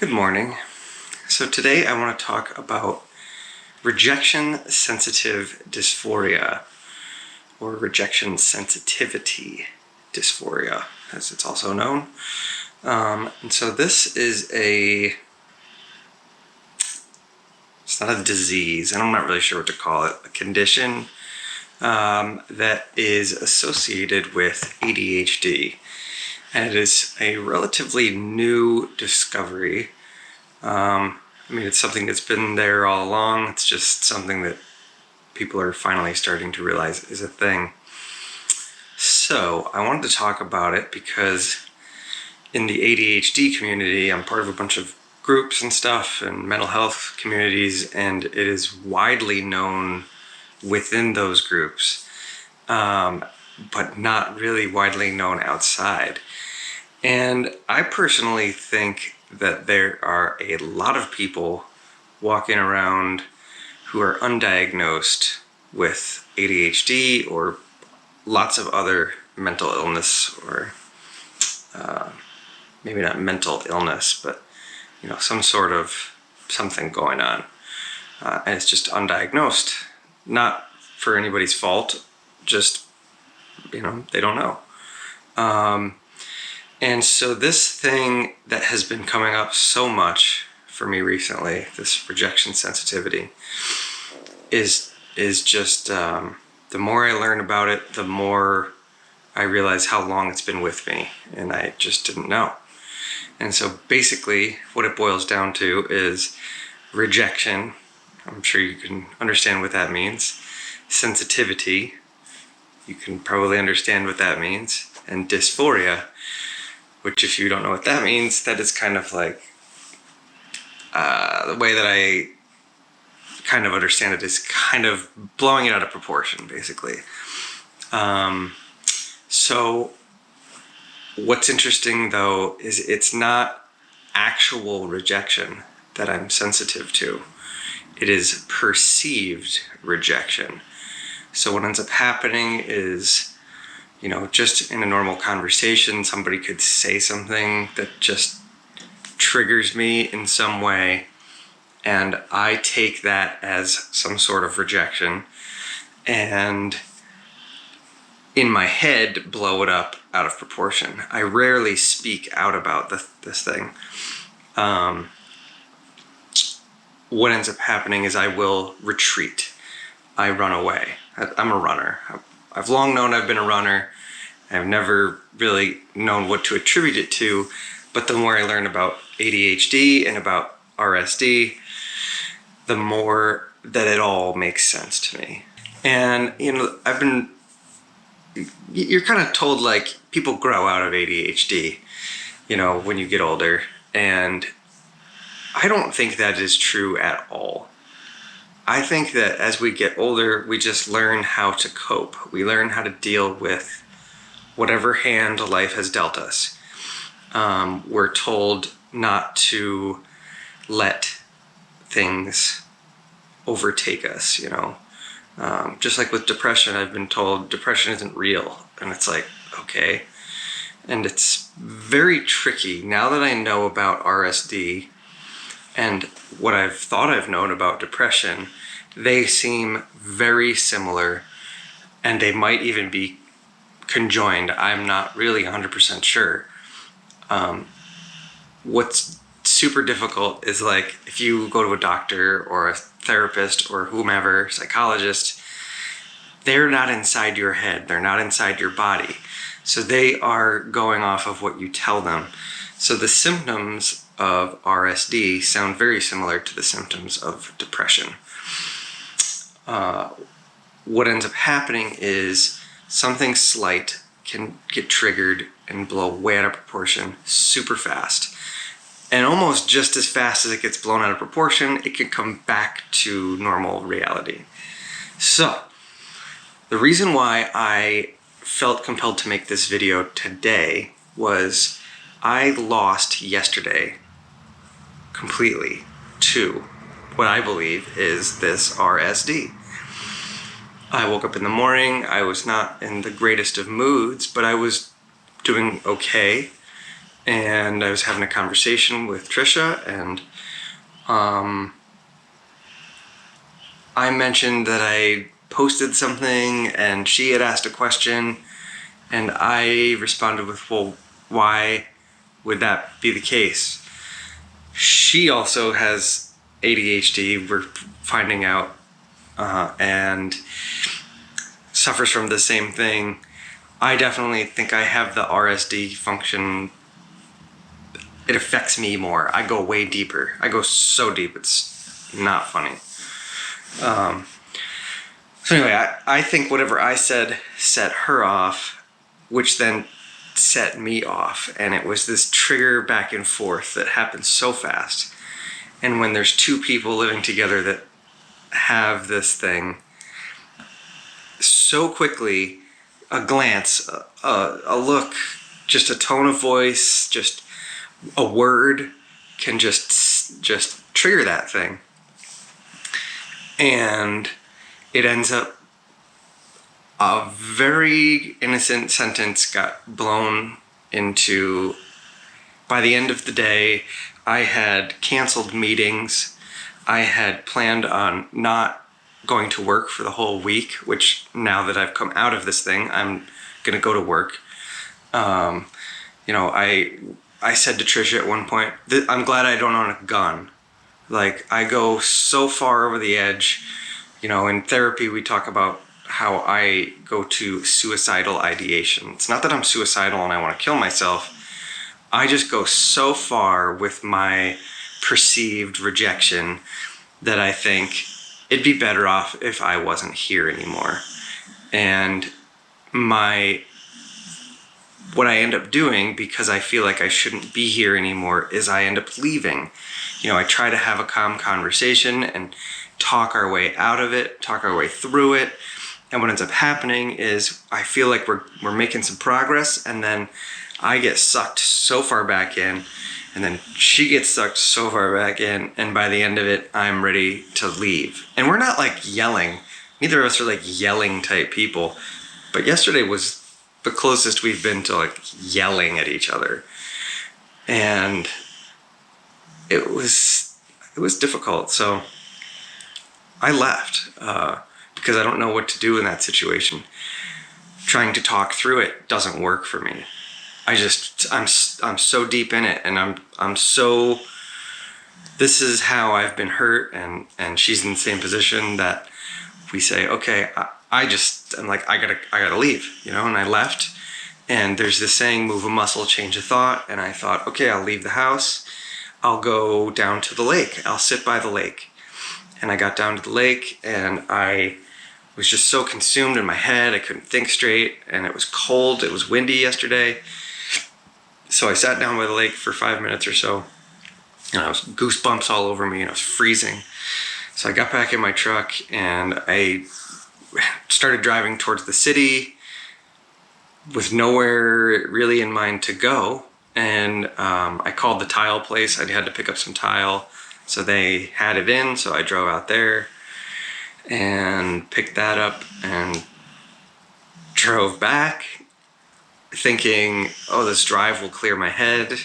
Good morning. So today I want to talk about rejection sensitive dysphoria, or rejection sensitivity dysphoria, as it's also known. And so this is it's not a disease, and I'm not really sure what to call it, a condition that is associated with ADHD. And it is a relatively new discovery. It's something that's been there all along. It's just something that people are finally starting to realize is a thing. So I wanted to talk about it because in the ADHD community, I'm part of a bunch of groups and stuff and mental health communities, and it is widely known within those groups, but not really widely known outside. And I personally think that there are a lot of people walking around who are undiagnosed with ADHD or lots of other mental illness, or maybe not mental illness, but some sort of something going on, and it's just undiagnosed. Not for anybody's fault, just they don't know. And so this thing that has been coming up so much for me recently, this rejection sensitivity, is just the more I learn about it, the more I realize how long it's been with me, and I just didn't know. And so basically what it boils down to is rejection. I'm sure you can understand what that means. Sensitivity, you can probably understand what that means. And dysphoria, which, if you don't know what that means, that is kind of like the way that I kind of understand it is kind of blowing it out of proportion, basically. So what's interesting, though, is it's not actual rejection that I'm sensitive to. It is perceived rejection. So what ends up happening is, just in a normal conversation, somebody could say something that just triggers me in some way, and I take that as some sort of rejection, and in my head blow it up out of proportion. I rarely speak out about this thing. What ends up happening is I will retreat. I run away. I'm a runner. I've long known I've been a runner. I've never really known what to attribute it to, but the more I learn about ADHD and about RSD, the more that it all makes sense to me. And, you're kind of told, like, people grow out of ADHD, when you get older. And I don't think that is true at all. I think that as we get older, we just learn how to cope. We learn how to deal with whatever hand life has dealt us. We're told not to let things overtake us, just like with depression, I've been told depression isn't real. And it's like, okay. And it's very tricky. Now that I know about RSD and what I've thought I've known about depression, they seem very similar, and they might even be conjoined. I'm not really 100% sure. What's super difficult is, like, if you go to a doctor or a therapist or whomever, psychologist, they're not inside your head. They're not inside your body. So they are going off of what you tell them. So the symptoms of RSD sound very similar to the symptoms of depression. What ends up happening is something slight can get triggered and blow way out of proportion super fast. And almost just as fast as it gets blown out of proportion, it can come back to normal reality. So the reason why I felt compelled to make this video today was I lost yesterday completely to what I believe is this RSD. I woke up in the morning, I was not in the greatest of moods, but I was doing okay. and I was having a conversation with Trisha, and I mentioned that I posted something and she had asked a question, and I responded with, well, why would that be the case? She also has ADHD, we're finding out, and suffers from the same thing. I definitely think I have the RSD function. It affects me more. I go way deeper. I go so deep, it's not funny. So anyway, I think whatever I said set her off, which then set me off. And it was this trigger back and forth that happened so fast. And when there's two people living together that have this thing, so quickly, a glance, a look, just a tone of voice, just a word can just trigger that thing. And it ends up, a very innocent sentence got blown into, by the end of the day, I had canceled meetings. I had planned on not going to work for the whole week, which now that I've come out of this thing, I'm gonna go to work. I said to Trisha at one point, I'm glad I don't own a gun. Like, I go so far over the edge. In therapy, we talk about how I go to suicidal ideation. It's not that I'm suicidal and I want to kill myself. I just go so far with my perceived rejection that I think it'd be better off if I wasn't here anymore. And what I end up doing, because I feel like I shouldn't be here anymore, is I end up leaving. I try to have a calm conversation and talk our way out of it, talk our way through it. And what ends up happening is I feel like we're making some progress, and then I get sucked so far back in, and then she gets sucked so far back in, and by the end of it, I'm ready to leave. And we're not like yelling. Neither of us are like yelling type people. But yesterday was the closest we've been to like yelling at each other. And it was difficult. So I left because I don't know what to do in that situation. Trying to talk through it doesn't work for me. I'm so deep in it, and I'm so, this is how I've been hurt, and she's in the same position that we say, okay, I'm like, I gotta leave, and I left. And there's this saying, move a muscle, change a thought. And I thought, okay, I'll leave the house. I'll go down to the lake. I'll sit by the lake. And I got down to the lake, and I was just so consumed in my head. I couldn't think straight, and it was cold. It was windy yesterday. So I sat down by the lake for 5 minutes or so, and I was goosebumps all over me, and I was freezing. So I got back in my truck, and I started driving towards the city with nowhere really in mind to go. And I called the tile place. I had to pick up some tile, so they had it in, so I drove out there and picked that up and drove back thinking, oh, this drive will clear my head.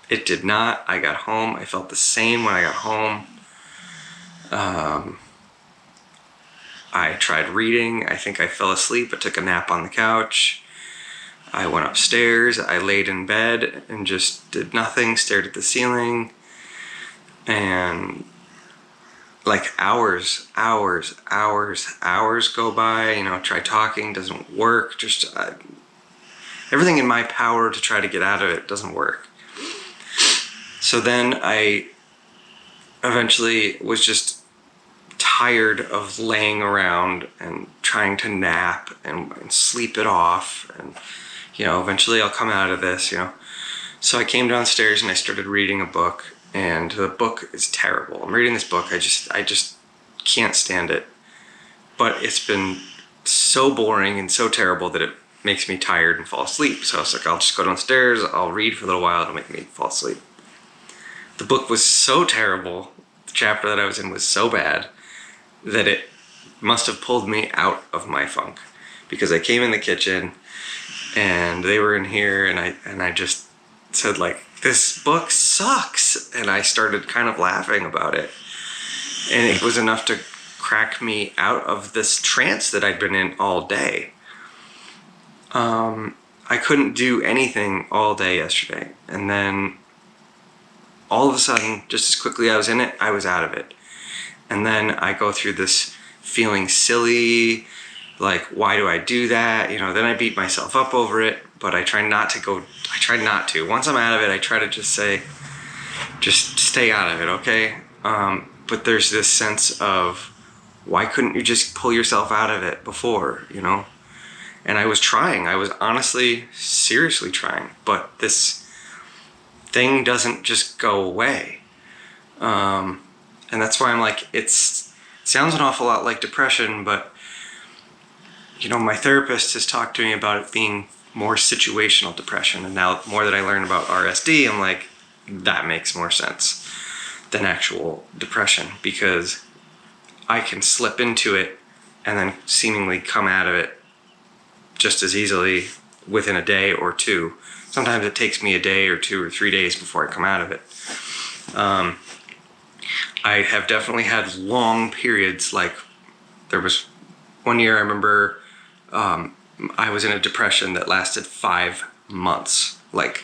It did not. I got home. I felt the same when I got home. I tried reading. I think I fell asleep. I took a nap on the couch. I went upstairs. I laid in bed and just did nothing, stared at the ceiling. And like hours go by. Try talking, doesn't work. Just everything in my power to try to get out of it doesn't work. So then I eventually was just tired of laying around and trying to nap and sleep it off. And, eventually I'll come out of this, So I came downstairs and I started reading a book, and the book is terrible. I'm reading this book. I just can't stand it. But it's been so boring and so terrible that it makes me tired and fall asleep. So I was like, I'll just go downstairs, I'll read for a little while, it'll make me fall asleep. The book was so terrible, the chapter that I was in was so bad, that it must have pulled me out of my funk. Because I came in the kitchen, and they were in here, and I just said like, this book sucks, and I started kind of laughing about it, and it was enough to crack me out of this trance that I'd been in all day. I couldn't do anything all day yesterday, and then all of a sudden, just as quickly I was in it, I was out of it. And then I go through this feeling silly, like, why do I do that? Then I beat myself up over it, but I try not to. Once I'm out of it, I try to just say, just stay out of it, okay? But there's this sense of, why couldn't you just pull yourself out of it before, And I was trying. I was honestly, seriously trying. But this thing doesn't just go away. And that's why I'm like, it sounds an awful lot like depression, but, my therapist has talked to me about it being more situational depression. And now, the more that I learn about RSD, I'm like, that makes more sense than actual depression, because I can slip into it and then seemingly come out of it just as easily within a day or two. Sometimes it takes me a day or 2 or 3 days before I come out of it. I have definitely had long periods, like there was one year I remember I was in a depression that lasted 5 months. Like,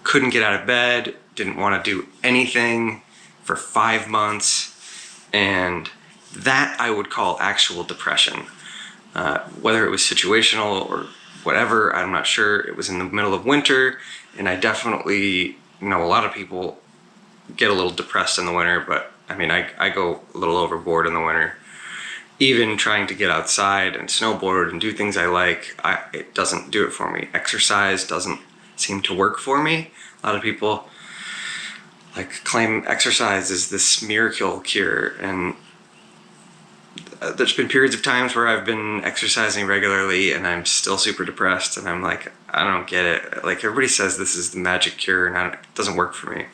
couldn't get out of bed, didn't want to do anything for 5 months, and that I would call actual depression. Whether it was situational or whatever, I'm not sure. It was in the middle of winter, and I definitely know a lot of people get a little depressed in the winter, but I mean, I go a little overboard in the winter. Even trying to get outside and snowboard and do things I like, it doesn't do it for me. Exercise doesn't seem to work for me. A lot of people like claim exercise is this miracle cure, and there's been periods of times where I've been exercising regularly and I'm still super depressed, and I'm like, I don't get it. Like, everybody says this is the magic cure, and it doesn't work for me.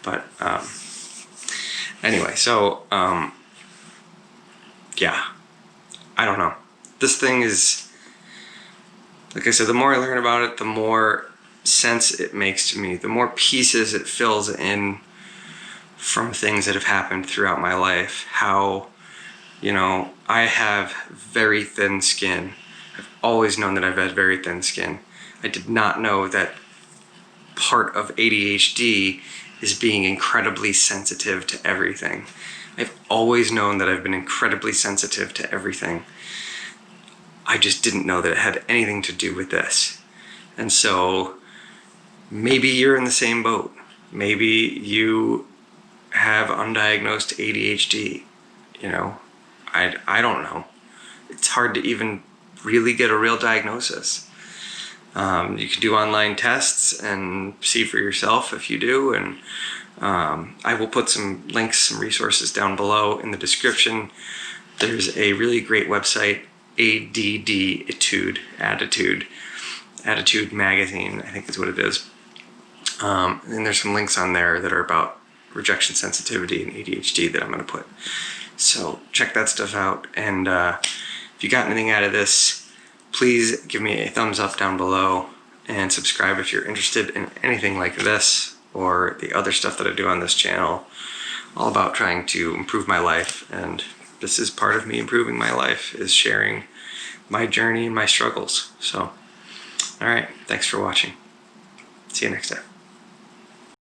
But anyway, so yeah, I don't know. This thing is, like I said, the more I learn about it, the more sense it makes to me, the more pieces it fills in from things that have happened throughout my life. How, I have very thin skin. I've always known that I've had very thin skin. I did not know that part of ADHD is being incredibly sensitive to everything. I've always known that I've been incredibly sensitive to everything. I just didn't know that it had anything to do with this. And so maybe you're in the same boat. Maybe you have undiagnosed ADHD. I don't know. It's hard to even really get a real diagnosis. You can do online tests and see for yourself if you do, and I will put some links, some resources down below in the description. There's a really great website, Attitude Magazine, I think is what it is. And there's some links on there that are about rejection sensitivity and ADHD that I'm going to put. So check that stuff out, and if you got anything out of this, please give me a thumbs up down below, and subscribe if you're interested in anything like this or the other stuff that I do on this channel, all about trying to improve my life. And this is part of me improving my life, is sharing my journey and my struggles. So, all right, thanks for watching. See you next time.